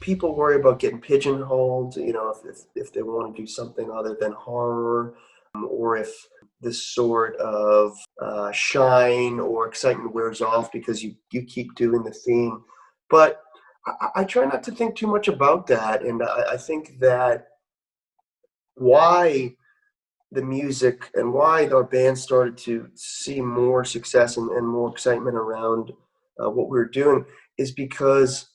people worry about getting pigeonholed, you know, if they want to do something other than horror, or if this sort of shine or excitement wears off because you keep doing the theme. But I try not to think too much about that, and I think that why the music and why our band started to see more success and more excitement around what we were doing is because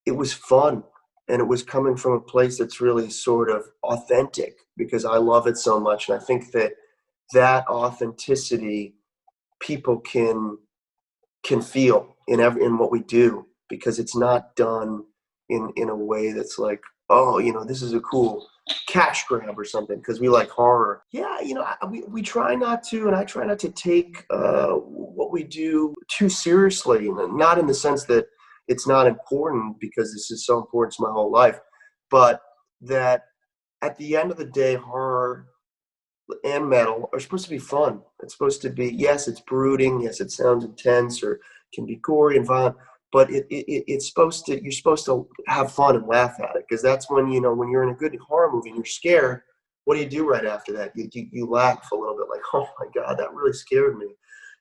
it was fun and it was coming from a place that's really sort of authentic because I love it so much. And I think that that authenticity people can feel in what we do because it's not done in a way that's like, oh, you know, this is a cool cash grab or something because we like horror. Yeah, you know, we try not to, and I try not to take what we do too seriously, and not in the sense that it's not important because this is so important to my whole life, but that at the end of the day, horror and metal are supposed to be fun. It's supposed to be, yes, it's brooding, yes, it sounds intense or can be gory and violent, but it's supposed to, you're supposed to have fun and laugh at it because that's when, you know, when you're in a good horror movie and you're scared, what do you do right after that? You laugh a little bit like, oh my God, that really scared me.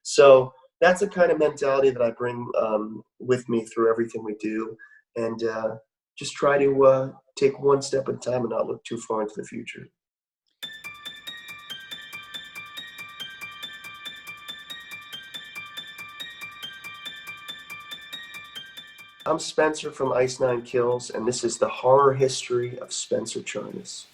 So that's the kind of mentality that I bring with me through everything we do, and just try to take one step at a time and not look too far into the future. I'm Spencer from Ice Nine Kills, and this is the horror history of Spencer Charnas.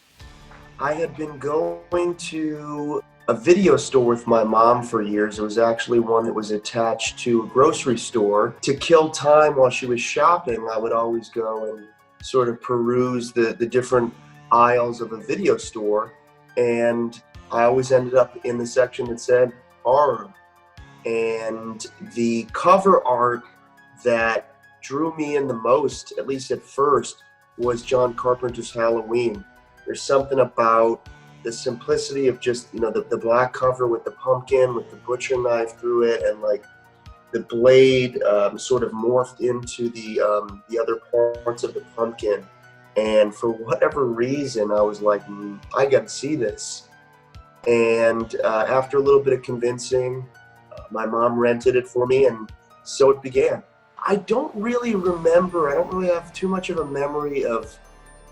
I had been going to a video store with my mom for years. It was actually one that was attached to a grocery store. To kill time while she was shopping, I would always go and sort of peruse the different aisles of a video store, and I always ended up in the section that said horror. And the cover art that drew me in the most, at least at first, was John Carpenter's Halloween. There's something about the simplicity of just, you know, the black cover with the pumpkin, with the butcher knife through it, and like the blade sort of morphed into the other parts of the pumpkin. And for whatever reason, I was like, I got to see this. And after a little bit of convincing, my mom rented it for me, and so it began. I don't really remember, I don't really have too much of a memory of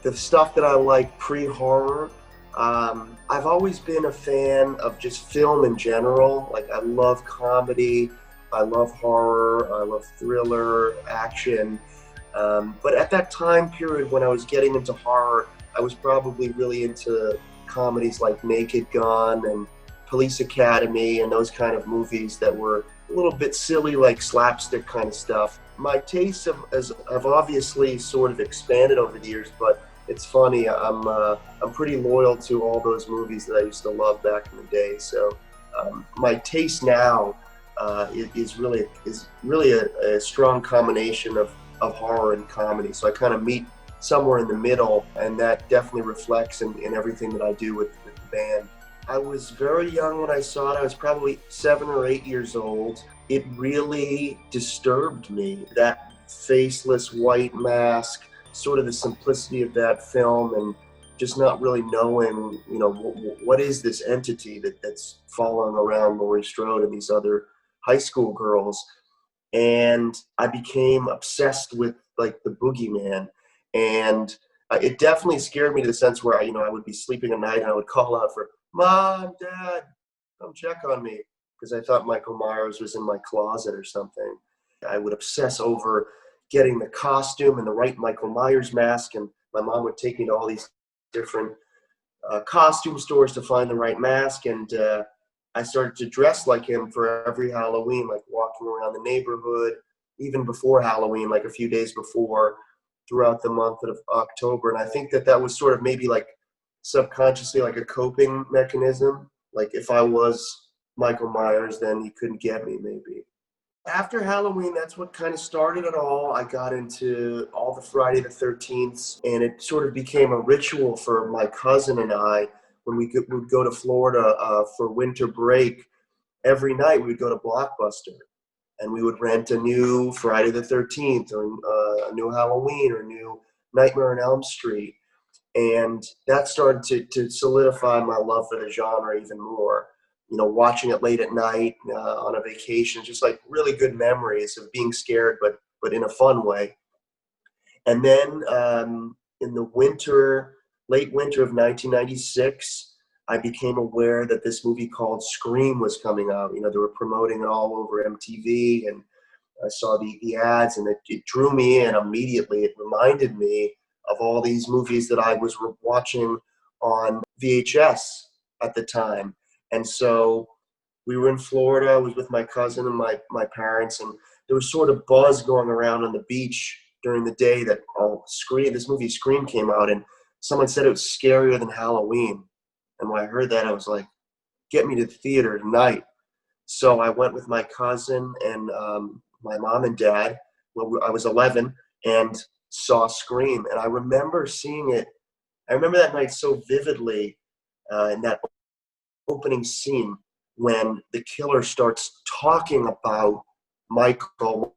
the stuff that I like pre-horror. I've always been a fan of just film in general. Like, I love comedy, I love horror, I love thriller, action. But at that time period when I was getting into horror, I was probably really into comedies like Naked Gun and Police Academy and those kind of movies that were a little bit silly, like slapstick kind of stuff. My tastes have obviously sort of expanded over the years, but it's funny. I'm pretty loyal to all those movies that I used to love back in the day. So my taste now is really a strong combination of horror and comedy. So I kind of meet somewhere in the middle, and that definitely reflects in everything that I do with the band. I was very young when I saw it. I was probably 7 or 8 years old. It really disturbed me, that faceless white mask, sort of the simplicity of that film, and just not really knowing, you know, what is this entity that's following around Laurie Strode and these other high school girls. And I became obsessed with like the boogeyman, and it definitely scared me to the sense where I would be sleeping at night and I would call out for Mom, Dad, come check on me, because I thought Michael Myers was in my closet or something. I would obsess over getting the costume and the right Michael Myers mask, and my mom would take me to all these different costume stores to find the right mask, and I started to dress like him for every Halloween, like walking around the neighborhood, even before Halloween, like a few days before, throughout the month of October. And I think that was sort of maybe like subconsciously like a coping mechanism. Like if I was Michael Myers, then he couldn't get me, maybe. After Halloween, that's what kind of started it all. I got into all the Friday the 13th, and it sort of became a ritual for my cousin and I when would go to Florida for winter break. Every night we would go to Blockbuster, and we would rent a new Friday the 13th or a new Halloween or a new Nightmare on Elm Street. And that started to solidify my love for the genre even more. You know, watching it late at night on a vacation, just like really good memories of being scared, but in a fun way. And then in the winter, late winter of 1996, I became aware that this movie called Scream was coming out. You know, they were promoting it all over MTV, and I saw the ads, and it drew me in immediately. It reminded me of all these movies that I was watching on VHS at the time. And so we were in Florida. I was with my cousin and my parents, and there was sort of buzz going around on the beach during the day that this movie Scream came out, and someone said it was scarier than Halloween. And when I heard that, I was like, get me to the theater tonight. So I went with my cousin and my mom and dad. Well, I was 11 and saw Scream. And I remember seeing it. I remember that night so vividly in that opening scene when the killer starts talking about Michael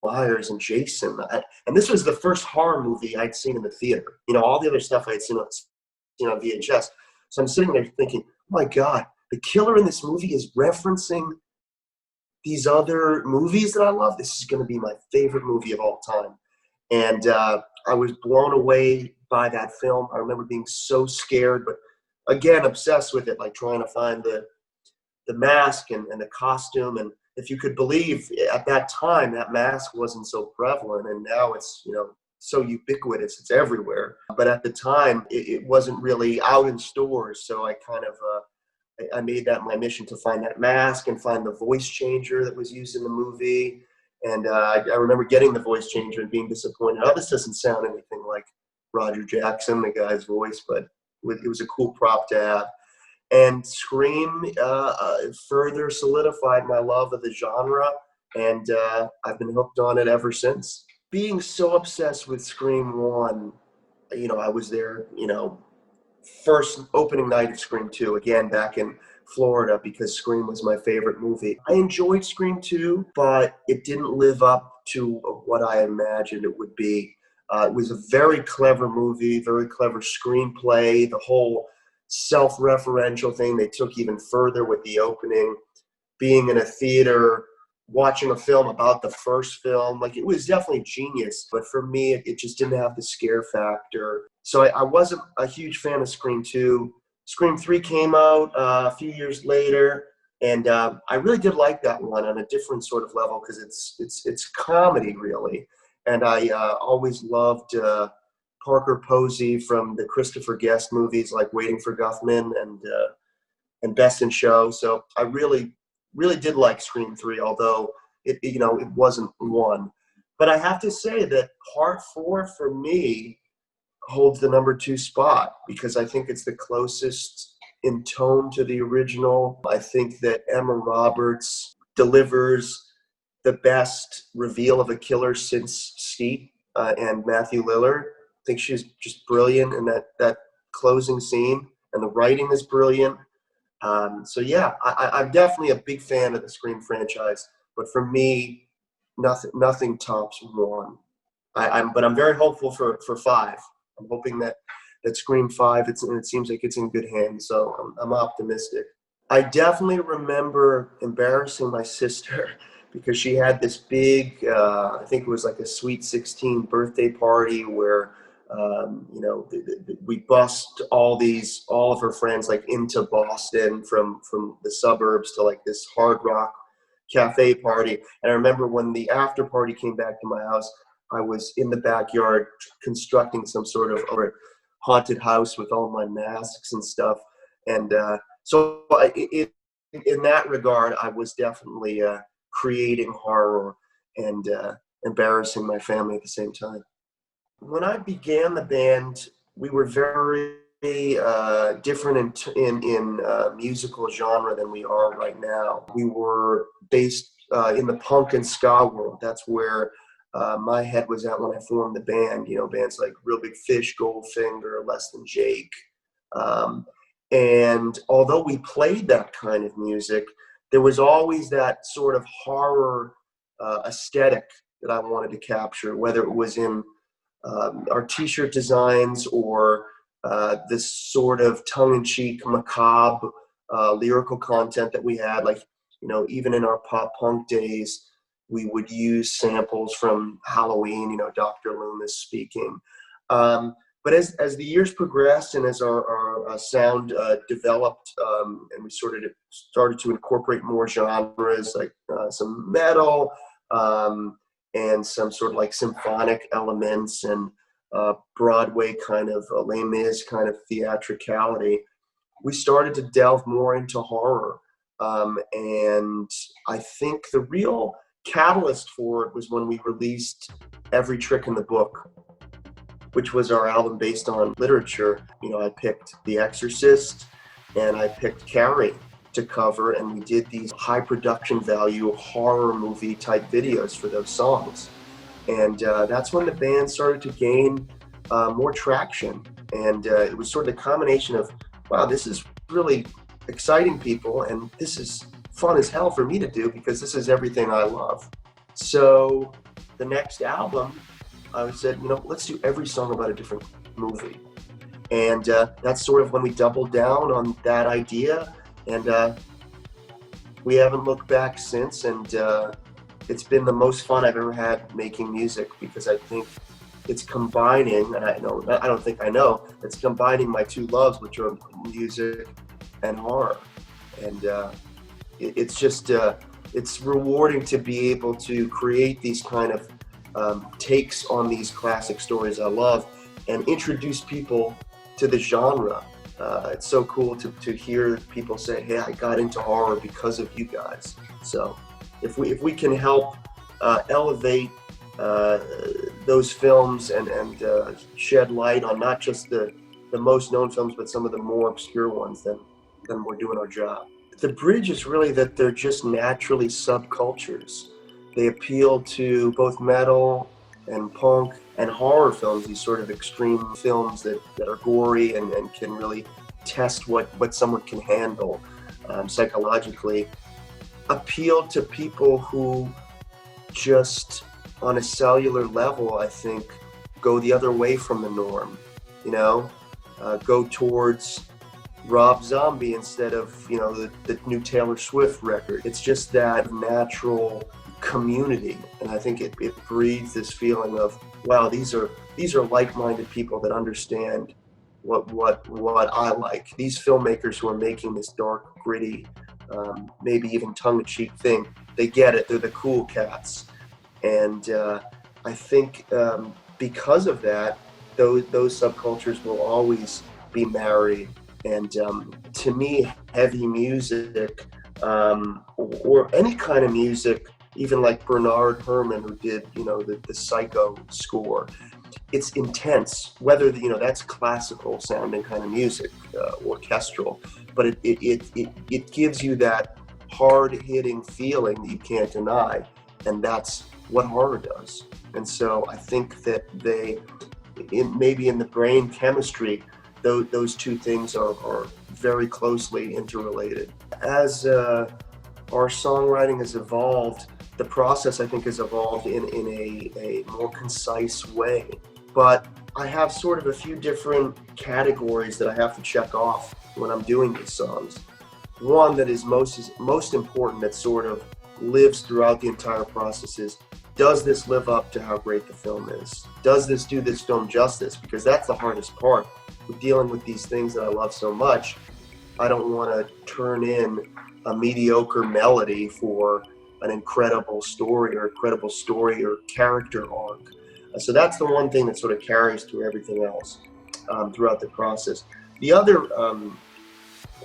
Myers and Jason. And this was the first horror movie I'd seen in the theater. You know, all the other stuff I'd seen on VHS. So I'm sitting there thinking, oh my God, the killer in this movie is referencing these other movies that I love. This is going to be my favorite movie of all time. And I was blown away by that film. I remember being so scared, but again, obsessed with it, like trying to find the mask and the costume. And if you could believe, at that time, that mask wasn't so prevalent. And now it's, you know, so ubiquitous. It's everywhere. But at the time, it wasn't really out in stores. So I kind of I made that my mission to find that mask and find the voice changer that was used in the movie. And I remember getting the voice changer and being disappointed. Oh, this doesn't sound anything like Roger Jackson, the guy's voice, but it was a cool prop to have. And Scream further solidified my love of the genre, and I've been hooked on it ever since. Being so obsessed with Scream 1, you know, I was there, you know, first opening night of Scream 2, again, back in Florida, because Scream was my favorite movie. I enjoyed Scream 2, but it didn't live up to what I imagined it would be. It was a very clever movie, very clever screenplay. The whole self-referential thing they took even further with the opening, being in a theater, watching a film about the first film. Like, it was definitely genius, but for me, it just didn't have the scare factor. So I wasn't a huge fan of Scream 2. Scream 3 came out a few years later, and I really did like that one on a different sort of level, because it's comedy, really. And I always loved Parker Posey from the Christopher Guest movies, like Waiting for Guffman and Best in Show. So I really did like Scream 3, although it wasn't one. But I have to say that Part 4 for me holds the #2 spot, because I think it's the closest in tone to the original. I think that Emma Roberts delivers the best reveal of a killer since Steep and Matthew Lillard. I think she's just brilliant in that closing scene, and the writing is brilliant. So yeah, I'm definitely a big fan of the Scream franchise, but for me, nothing tops 1. But I'm very hopeful for 5. I'm hoping that Scream 5, it seems like it's in good hands, so I'm optimistic. I definitely remember embarrassing my sister because she had this big, I think it was like a Sweet 16 birthday party where, we bussed all of her friends like into Boston from the suburbs to like this Hard Rock cafe party. And I remember when the after party came back to my house, I was in the backyard constructing some sort of haunted house with all my masks and stuff. And so in that regard, I was definitely creating horror and embarrassing my family at the same time. When I began the band, we were very different in musical genre than we are right now. We were based in the punk and ska world. That's where my head was at when I formed the band. You know, bands like Real Big Fish, Goldfinger, Less Than Jake. And although we played that kind of music, there was always that sort of horror aesthetic that I wanted to capture, whether it was in our t-shirt designs, or this sort of tongue-in-cheek, macabre lyrical content that we had. Like, even in our pop punk days, we would use samples from Halloween, Dr. Loomis speaking. But as the years progressed and as our sound developed, and we sort of started to incorporate more genres, like some metal, and some sort of like symphonic elements, and Broadway kind of Les Mis kind of theatricality, we started to delve more into horror. And I think the real catalyst for it was when we released Every Trick in the Book, which was our album based on literature. I picked The Exorcist and I picked Carrie to cover, and we did these high production value horror movie type videos for those songs. And that's when the band started to gain more traction. And it was sort of the combination of, wow, this is really exciting people, and this is fun as hell for me to do because this is everything I love. So the next album, I said, let's do every song about a different movie. And that's sort of when we doubled down on that idea. And we haven't looked back since. And it's been the most fun I've ever had making music, because I think it's combining, and it's combining my two loves, which are music and horror. And it's just, it's rewarding to be able to create these kind of takes on these classic stories I love and introduce people to the genre. It's so cool to hear people say, hey, I got into horror because of you guys. So if we can help elevate those films and shed light on not just the most known films, but some of the more obscure ones, then we're doing our job. The bridge is really that they're just naturally subcultures. They appeal to both metal and punk and horror films, these sort of extreme films that are gory and can really test what someone can handle psychologically. Appeal to people who just on a cellular level, I think, go the other way from the norm, go towards Rob Zombie instead of, the new Taylor Swift record. It's just that natural community. And I think it breeds this feeling of, wow, these are like-minded people that understand what I like. These filmmakers who are making this dark, gritty, maybe even tongue-in-cheek thing, they get it. They're the cool cats. And I think because of that, those subcultures will always be married. And to me, heavy music, or any kind of music, even like Bernard Herrmann, who did, the Psycho score, it's intense, whether, that's classical sounding kind of music, orchestral, but it gives you that hard-hitting feeling that you can't deny. And that's what horror does. And so I think that maybe in the brain chemistry, those two things are very closely interrelated. As our songwriting has evolved, the process, I think, has evolved in a more concise way. But I have sort of a few different categories that I have to check off when I'm doing these songs. One that is most important, that sort of lives throughout the entire process, is, does this live up to how great the film is? Does this do this film justice? Because that's the hardest part with dealing with these things that I love so much. I don't want to turn in a mediocre melody for an incredible story or character arc. So that's the one thing that sort of carries through everything else throughout the process. The other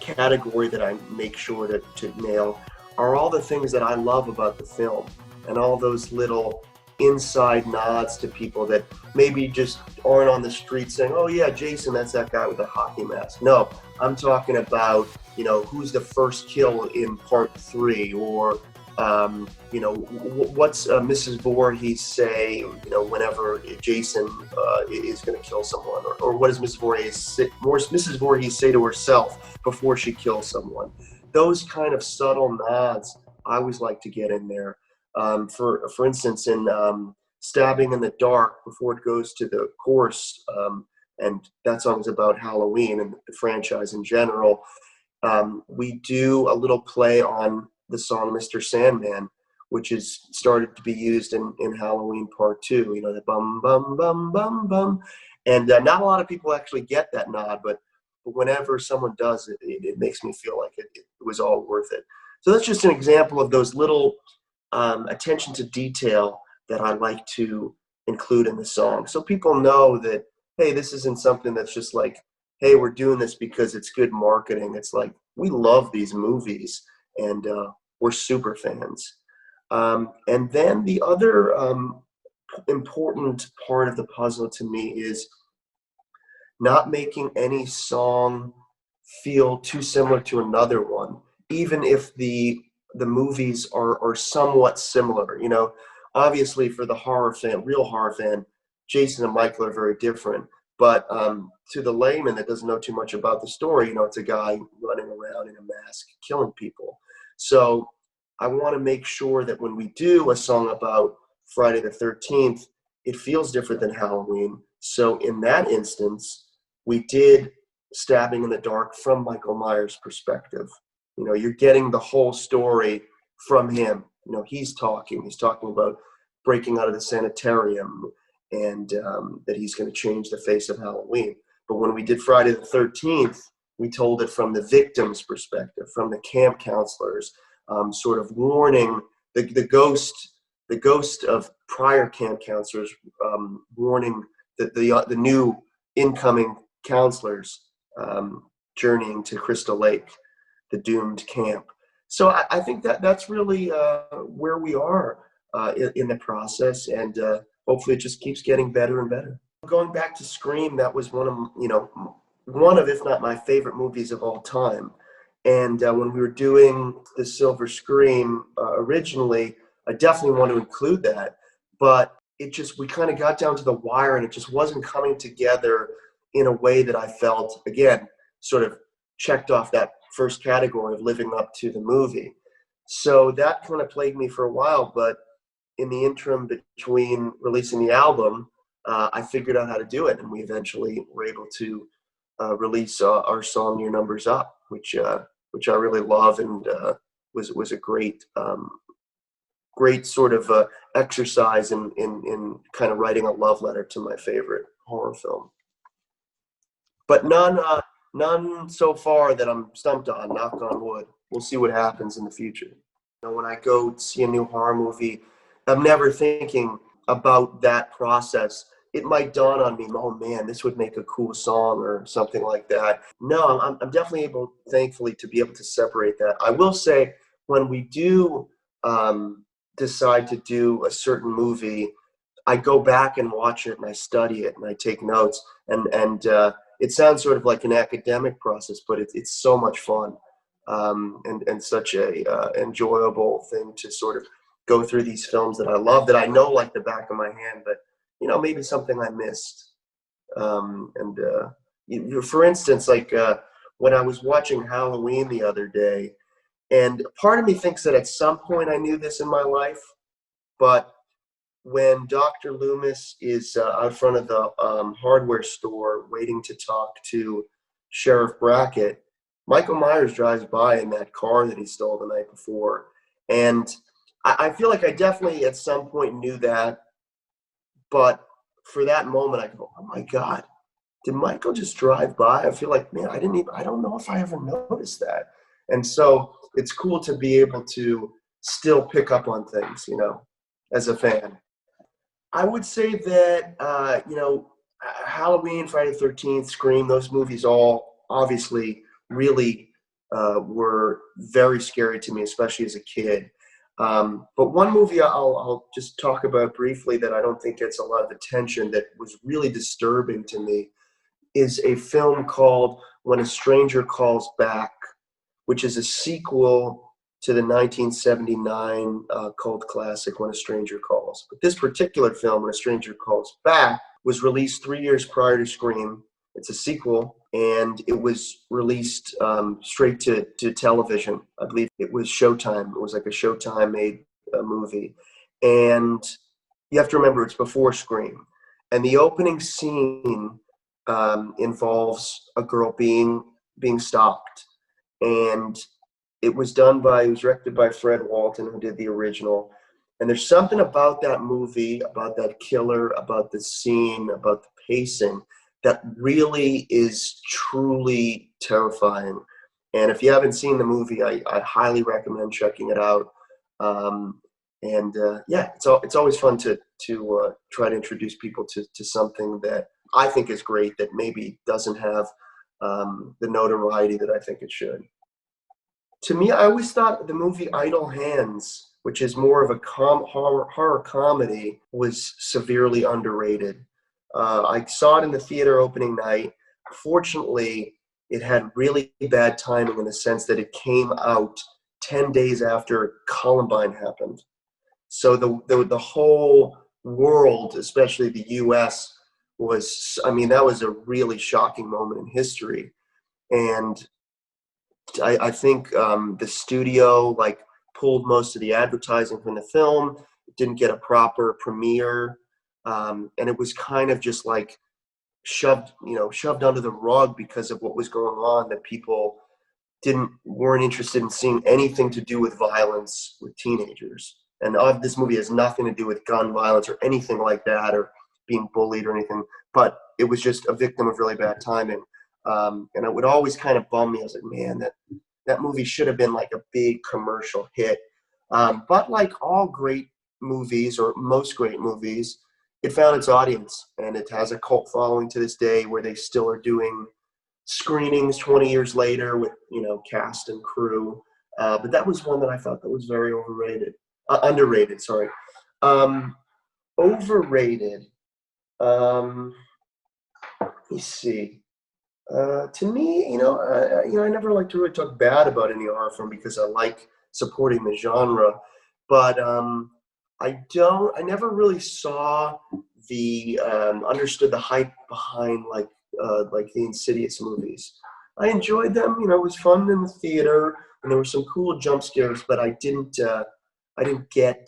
category that I make sure to nail are all the things that I love about the film, and all those little inside nods to people that maybe just aren't on the street saying, oh yeah, Jason, that's that guy with the hockey mask. No, I'm talking about, who's the first kill in part 3, or, what's Mrs. Voorhees say, whenever Jason is going to kill someone, or what does Mrs. Voorhees say to herself before she kills someone? Those kind of subtle nods I always like to get in there. For instance, in Stabbing in the Dark before it goes to the chorus. And that song is about Halloween and the franchise in general. We do a little play on the song Mr. Sandman, which is started to be used in Halloween Part 2, you know, the bum, bum, bum, bum, bum. And not a lot of people actually get that nod, but whenever someone does it, it makes me feel like it was all worth it. So that's just an example of those little attention to detail that I like to include in the song. So people know that, hey, this isn't something that's just like, hey, we're doing this because it's good marketing. It's like, we love these movies and we're super fans. And then the other important part of the puzzle to me is not making any song feel too similar to another one, even if the movies are somewhat similar. You know, obviously for the horror fan, real horror fan, Jason and Michael are very different. But to the layman that doesn't know too much about the story, you know, it's a guy running around in a mask killing people. So I want to make sure that when we do a song about Friday the 13th, it feels different than Halloween. So in that instance, we did Stabbing in the Dark from Michael Myers' perspective. You know, you're getting the whole story from him. You know, he's talking about breaking out of the sanitarium and that he's going to change the face of Halloween. But when we did Friday the 13th, we told it from the victim's perspective, from the camp counselors, sort of warning the ghost of prior camp counselors, warning the new incoming counselors journeying to Crystal Lake, the doomed camp. So I think that's really where we are in the process, and hopefully it just keeps getting better and better. Going back to Scream, that was one of, if not my favorite movies of all time. And when we were doing the Silver Scream originally, I definitely want to include that. But we kind of got down to the wire, and it just wasn't coming together in a way that I felt, again, sort of checked off that first category of living up to the movie. So that kind of plagued me for a while, but in the interim between releasing the album, I figured out how to do it, and we eventually were able to release our song "Your Number's Up," which I really love, and was a great sort of exercise in kind of writing a love letter to my favorite horror film. But none so far that I'm stumped on. Knock on wood. We'll see what happens in the future. You know, when I go see a new horror movie, I'm never thinking about that process. It might dawn on me, oh man, this would make a cool song or something like that. No, I'm definitely able, thankfully, to be able to separate that. I will say, when we do decide to do a certain movie, I go back and watch it and I study it and I take notes, and it sounds sort of like an academic process, but it's so much fun and such a enjoyable thing to sort of go through these films that I love, that I know like the back of my hand, but you know, maybe something I missed. For instance, like when I was watching Halloween the other day, and part of me thinks that at some point I knew this in my life, but when Dr. Loomis is out front of the hardware store waiting to talk to Sheriff Brackett, Michael Myers drives by in that car that he stole the night before. And I feel like I definitely at some point knew that, but for that moment I go, oh my God, did Michael just drive by? I feel like, man, I don't know if I ever noticed that. And so it's cool to be able to still pick up on things, you know, as a fan. I would say that, Halloween, Friday the 13th, Scream, those movies all obviously really were very scary to me, especially as a kid. But one movie I'll just talk about briefly that I don't think gets a lot of attention, that was really disturbing to me, is a film called When a Stranger Calls Back, which is a sequel to the 1979 cult classic When a Stranger Calls. But this particular film, When a Stranger Calls Back, was released 3 years prior to Scream. It's a sequel, and it was released straight to television. I believe it was Showtime. It was like a Showtime made movie. And you have to remember it's before Scream. And the opening scene involves a girl being stalked. And it was directed by Fred Walton, who did the original. And there's something about that movie, about that killer, about the scene, about the pacing, that really is truly terrifying. And if you haven't seen the movie, I highly recommend checking it out. Yeah, it's always fun to try to introduce people to something that I think is great that maybe doesn't have the notoriety that I think it should. To me, I always thought the movie Idle Hands, which is more of a horror comedy, was severely underrated. I saw it in the theater opening night. Fortunately, it had really bad timing in the sense that it came out 10 days after Columbine happened. So the whole world, especially the US, that was a really shocking moment in history. And I think the studio pulled most of the advertising from the film. It didn't get a proper premiere. And it was kind of just shoved under the rug because of what was going on, that people weren't interested in seeing anything to do with violence with teenagers. And this movie has nothing to do with gun violence or anything like that, or being bullied or anything, but it was just a victim of really bad timing. And it would always kind of bum me. I was like, man, that movie should have been a big commercial hit. But like all great movies, or most great movies, it found its audience, and it has a cult following to this day, where they still are doing screenings 20 years later with cast and crew. But that was one that I thought that was very underrated. Sorry. Overrated. Let me see. To me, I never like to really talk bad about any horror film because I like supporting the genre. But I never really saw understood the hype behind the Insidious movies. I enjoyed them. It was fun in the theater, and there were some cool jump scares, but I didn't get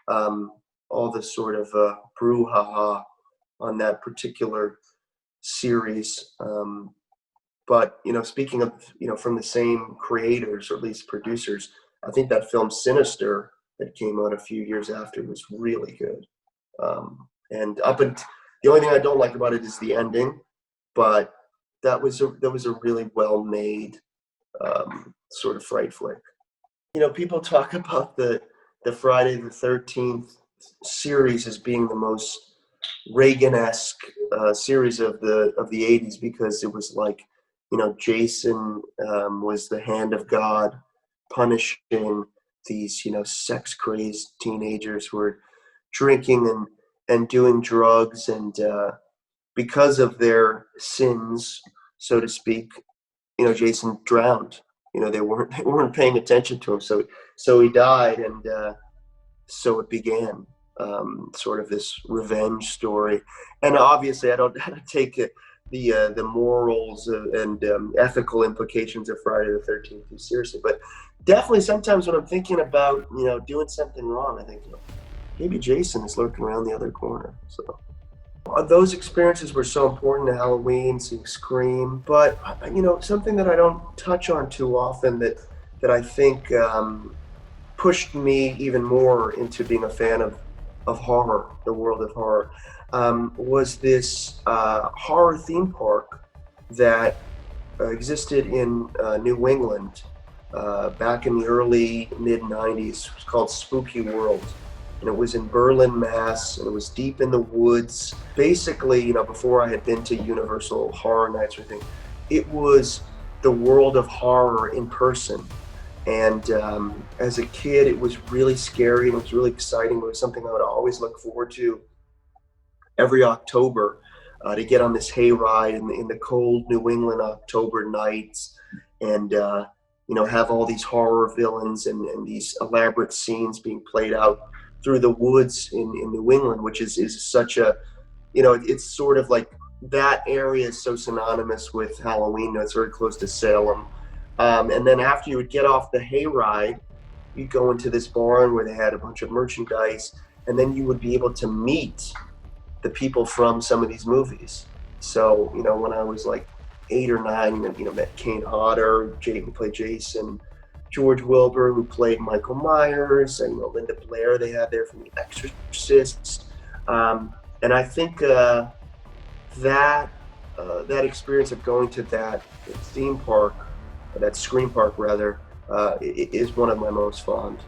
all the sort of brouhaha on that particular series. But speaking of from the same creators, or at least producers, I think that film Sinister that came out a few years after was really good. And the only thing I don't like about it is the ending, but that was a really well made sort of fright flick. People talk about the Friday the 13th series as being the most Reagan-esque series of the 80s, because it was Jason was the hand of God punishing these sex crazed teenagers who were drinking and doing drugs, and because of their sins, so to speak, Jason drowned. They weren't paying attention to him, so he died, and so it began. Sort of this revenge story, and obviously I don't take the morals and ethical implications of Friday the 13th too seriously, but definitely sometimes when I'm thinking about doing something wrong, I think maybe Jason is lurking around the other corner. So those experiences were so important to Halloween, seeing Scream, but something that I don't touch on too often that I think pushed me even more into being a fan of horror, the world of horror, was this horror theme park that existed in New England back in the early mid-90s. It was called Spooky World, and it was in Berlin, Mass, and it was deep in the woods. Basically, before I had been to Universal Horror Nights or anything, it was the world of horror in person. And as a kid, it was really scary, and it was really exciting. It was something I would always look forward to every October, to get on this hayride in the cold New England October nights, and have all these horror villains and these elaborate scenes being played out through the woods in New England, which is such a, it's sort of like that area is so synonymous with Halloween. It's very close to Salem. And then after you would get off the hayride, you'd go into this barn where they had a bunch of merchandise, and then you would be able to meet the people from some of these movies. So, when I was like 8 or 9, met Kane Hodder, who played Jason, George Wilbur, who played Michael Myers, and Linda Blair they had there from The Exorcist. And I think that experience of going to that theme park, that scream park rather, is one of my most fond.